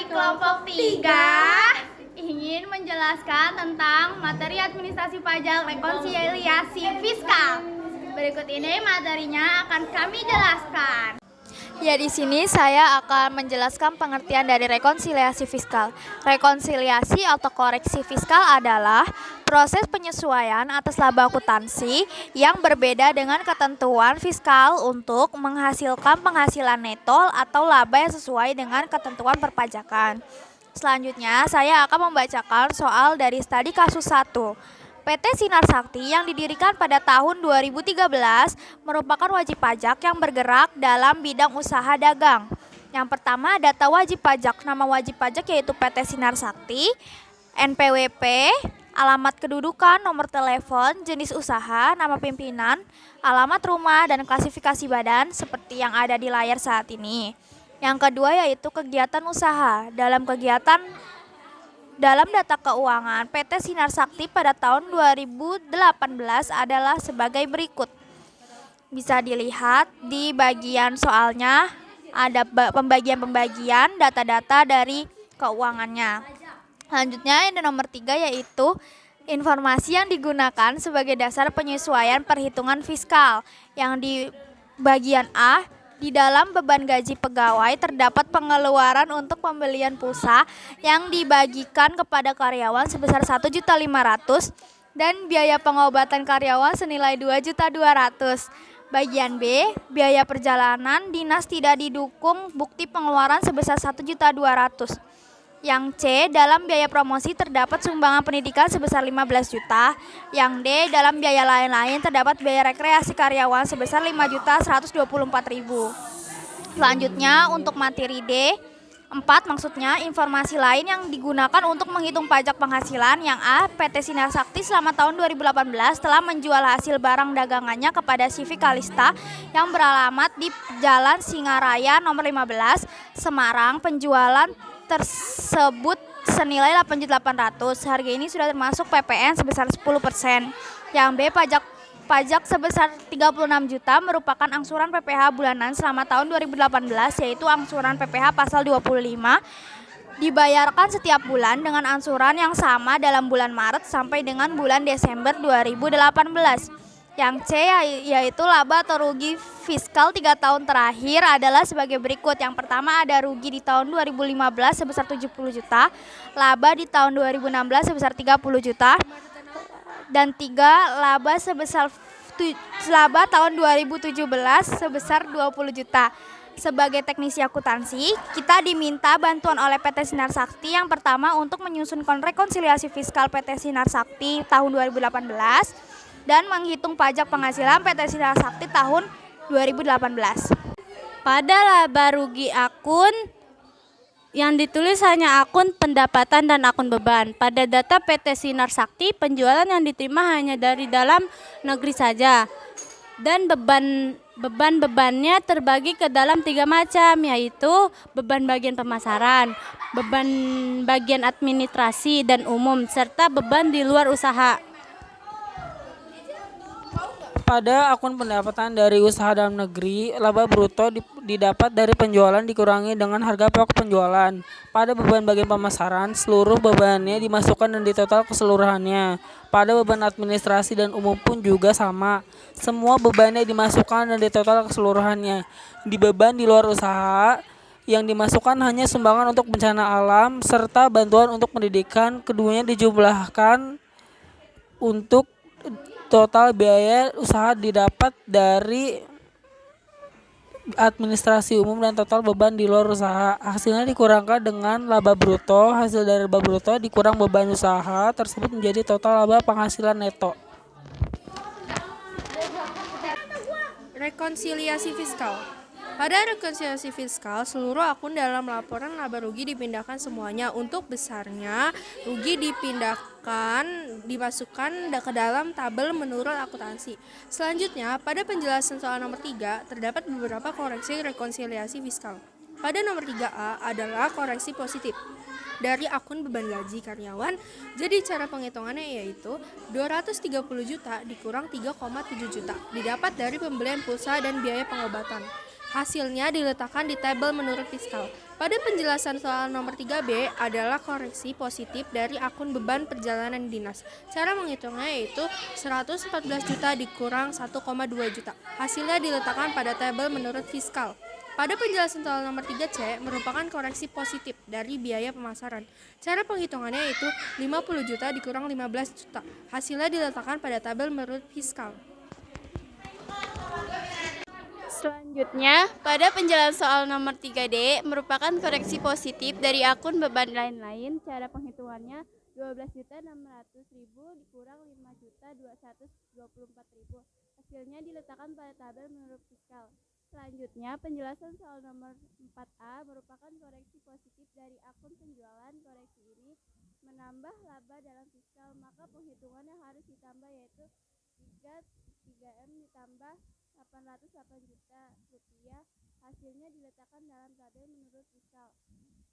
kelompok 3 ingin menjelaskan tentang materi administrasi pajak rekonsiliasi fiskal. Berikut ini materinya akan kami jelaskan. Ya, di sini saya akan menjelaskan pengertian dari rekonsiliasi fiskal. Rekonsiliasi atau koreksi fiskal adalah proses penyesuaian atas laba akuntansi yang berbeda dengan ketentuan fiskal untuk menghasilkan penghasilan neto atau laba yang sesuai dengan ketentuan perpajakan. Selanjutnya, saya akan membacakan soal dari studi kasus 1. PT Sinar Sakti yang didirikan pada tahun 2013 merupakan wajib pajak yang bergerak dalam bidang usaha dagang. Yang pertama, data wajib pajak. Nama wajib pajak yaitu PT Sinar Sakti, NPWP, alamat kedudukan, nomor telepon, jenis usaha, nama pimpinan, alamat rumah, dan klasifikasi badan seperti yang ada di layar saat ini. Yang kedua yaitu kegiatan usaha. Dalam data keuangan, PT Sinar Sakti pada tahun 2018 adalah sebagai berikut. Bisa dilihat di bagian soalnya, ada pembagian data-data dari keuangannya. Selanjutnya yang nomor 3 yaitu informasi yang digunakan sebagai dasar penyesuaian perhitungan fiskal. Yang di bagian A, di dalam beban gaji pegawai terdapat pengeluaran untuk pembelian pulsa yang dibagikan kepada karyawan sebesar 1.500.000 dan biaya pengobatan karyawan senilai 2.200.000. Bagian B, biaya perjalanan dinas tidak didukung bukti pengeluaran sebesar 1.200.000. Yang C, dalam biaya promosi terdapat sumbangan pendidikan sebesar 15 juta. Yang D, dalam biaya lain-lain terdapat biaya rekreasi karyawan sebesar 5.124.000. Selanjutnya untuk materi D, 4 maksudnya informasi lain yang digunakan untuk menghitung pajak penghasilan. Yang A, PT Sinar Sakti selama tahun 2018 telah menjual hasil barang dagangannya kepada Sivi Kalista yang beralamat di Jalan Singaraya nomor 15, Semarang. Penjualan tersebut senilai 8.800.000. Harga ini sudah termasuk PPN sebesar 10%. Yang B, pajak sebesar 36 juta merupakan angsuran PPh bulanan selama tahun 2018 yaitu angsuran PPh pasal 25 dibayarkan setiap bulan dengan angsuran yang sama dalam bulan Maret sampai dengan bulan Desember 2018. Yang C yaitu laba atau rugi fiskal 3 tahun terakhir adalah sebagai berikut. Yang pertama ada rugi di tahun 2015 sebesar 70 juta, laba di tahun 2016 sebesar 30 juta, dan 3 laba tahun 2017 sebesar 20 juta. Sebagai teknisi akuntansi, kita diminta bantuan oleh PT Sinar Sakti yang pertama untuk menyusun rekonsiliasi fiskal PT Sinar Sakti tahun 2018 dan menghitung pajak penghasilan PT Sinar Sakti tahun 2018. Pada laba rugi akun yang ditulis hanya akun pendapatan dan akun beban. Pada data PT Sinar Sakti, penjualan yang diterima hanya dari dalam negeri saja. Dan beban-bebannya terbagi ke dalam 3 macam, yaitu beban bagian pemasaran, beban bagian administrasi dan umum, serta beban di luar usaha. Pada akun pendapatan dari usaha dalam negeri, laba bruto didapat dari penjualan dikurangi dengan harga pokok penjualan. Pada beban bagian pemasaran, seluruh bebannya dimasukkan dan ditotal keseluruhannya. Pada beban administrasi dan umum pun juga sama. Semua bebannya dimasukkan dan ditotal keseluruhannya. Di beban di luar usaha, yang dimasukkan hanya sumbangan untuk bencana alam serta bantuan untuk pendidikan. Keduanya dijumlahkan untuk total biaya usaha didapat dari administrasi umum dan total beban di luar usaha. Hasilnya dikurangkan dengan laba bruto. Hasil dari laba bruto dikurang beban usaha tersebut menjadi total laba penghasilan neto. Rekonsiliasi fiskal. Pada rekonsiliasi fiskal, seluruh akun dalam laporan laba rugi dipindahkan semuanya. Untuk besarnya, rugi dimasukkan ke dalam tabel menurut akuntansi. Selanjutnya, pada penjelasan soal nomor 3, terdapat beberapa koreksi rekonsiliasi fiskal. Pada nomor 3A adalah koreksi positif dari akun beban gaji karyawan. Jadi cara penghitungannya yaitu 230 juta dikurang 3,7 juta didapat dari pembelian pulsa dan biaya pengobatan. Hasilnya diletakkan di tabel menurut fiskal. Pada penjelasan soal nomor 3B adalah koreksi positif dari akun beban perjalanan dinas. Cara menghitungnya yaitu 114 juta dikurang 1,2 juta. Hasilnya diletakkan pada tabel menurut fiskal. Pada penjelasan soal nomor 3C merupakan koreksi positif dari biaya pemasaran. Cara penghitungannya yaitu 50 juta dikurang 15 juta. Hasilnya diletakkan pada tabel menurut fiskal. Selanjutnya, pada penjelasan soal nomor 3D merupakan koreksi positif dari akun beban lain-lain. Cara penghitungannya 12.600.000 dikurang 5.224.000. Hasilnya diletakkan pada tabel menurut fiskal. Selanjutnya, penjelasan soal nomor 4A merupakan koreksi positif dari akun penjualan. Koreksi ini menambah laba dalam fiskal, maka penghitungannya harus ditambah yaitu 3M ditambah 808 juta rupiah. Hasilnya diletakkan dalam tabel menurut fiskal.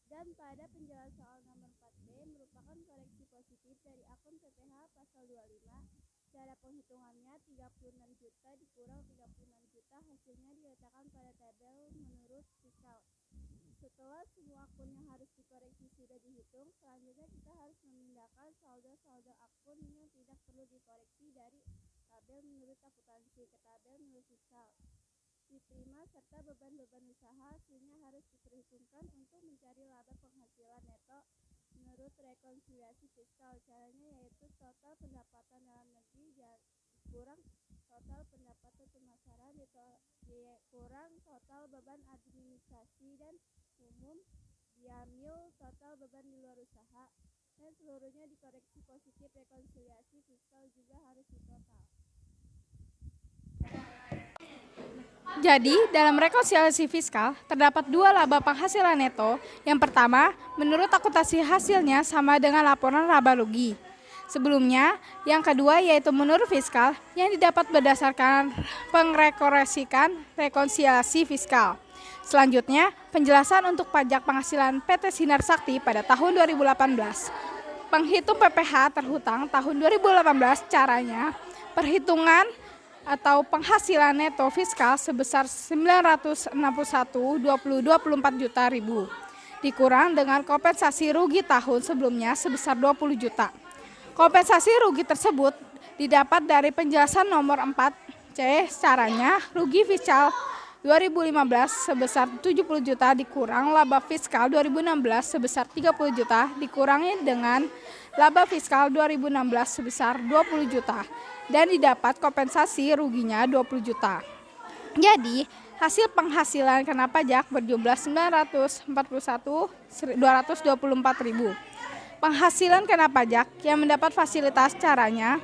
Dan pada penjelasan soal nomor 4B merupakan koreksi positif dari akun PPH pasal 25. Cara penghitungannya 36 juta dikurang 36 juta. Hasilnya diletakkan pada tabel menurut fiskal. Setelah semua akun yang harus dikoreksi sudah dihitung, selanjutnya kita harus memindahkan saldo-saldo akun yang tidak perlu dikoreksi dari tabel menurut akuntansi ke tabel menurut fiskal. Diterima serta beban-beban usaha hasilnya harus diperhitungkan untuk mencari laba penghasilan neto menurut rekonsiliasi fiskal. Caranya yaitu total pendapatan dalam negeri dikurang total pendapatan pemasaran dikurang total beban administrasi dan umum diambil total beban di luar usaha, dan seluruhnya dikoreksi positif. Rekonsiliasi fiskal juga harus ditotal. Jadi, dalam rekonsiliasi fiskal, terdapat dua laba penghasilan neto. Yang pertama, menurut akuntansi hasilnya sama dengan laporan laba rugi sebelumnya. Yang kedua, yaitu menurut fiskal, yang didapat berdasarkan pengrekoresikan rekonsiliasi fiskal. Selanjutnya, penjelasan untuk pajak penghasilan PT Sinar Sakti pada tahun 2018. Penghitung PPh terhutang tahun 2018 caranya, perhitungan atau penghasilan neto fiskal sebesar 961,2224 juta dikurang dengan kompensasi rugi tahun sebelumnya sebesar 20 juta. Kompensasi rugi tersebut didapat dari penjelasan nomor 4C. Caranya, rugi fiskal 2015 sebesar 70 juta dikurang laba fiskal 2016 sebesar 30 juta dikurangi dengan laba fiskal 2016 sebesar 20 juta dan didapat kompensasi ruginya 20 juta. Jadi, hasil penghasilan kena pajak berjumlah 941.224.000. Penghasilan kena pajak yang mendapat fasilitas caranya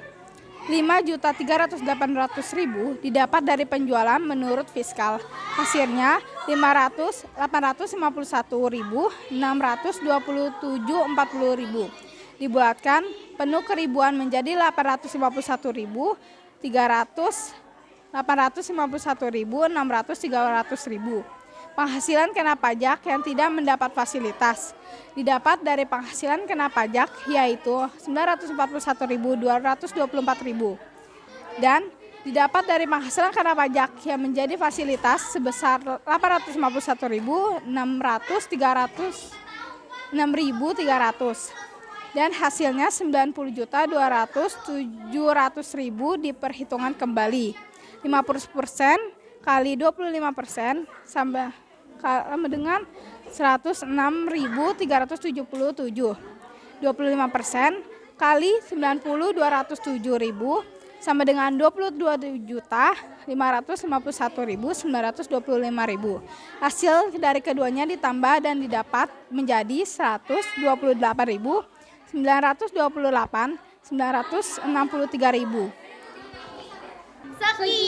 5.300.800.000 didapat dari penjualan menurut fiskal. Hasilnya 851.627.40.000 dibulatkan penuh keribuan menjadi 851.600.000. Penghasilan kena pajak yang tidak mendapat fasilitas didapat dari penghasilan kena pajak yaitu 941.224.000 dan didapat dari penghasilan kena pajak yang menjadi fasilitas sebesar 851.600.300 dan hasilnya 90.200.700.000 diperhitungkan kembali. 50% kali 25% sama dengan 106.377. 25% kali 90.207.000 sama dengan 22.551.925.000. Hasil dari keduanya ditambah dan didapat menjadi 128.928.963.000. Sekian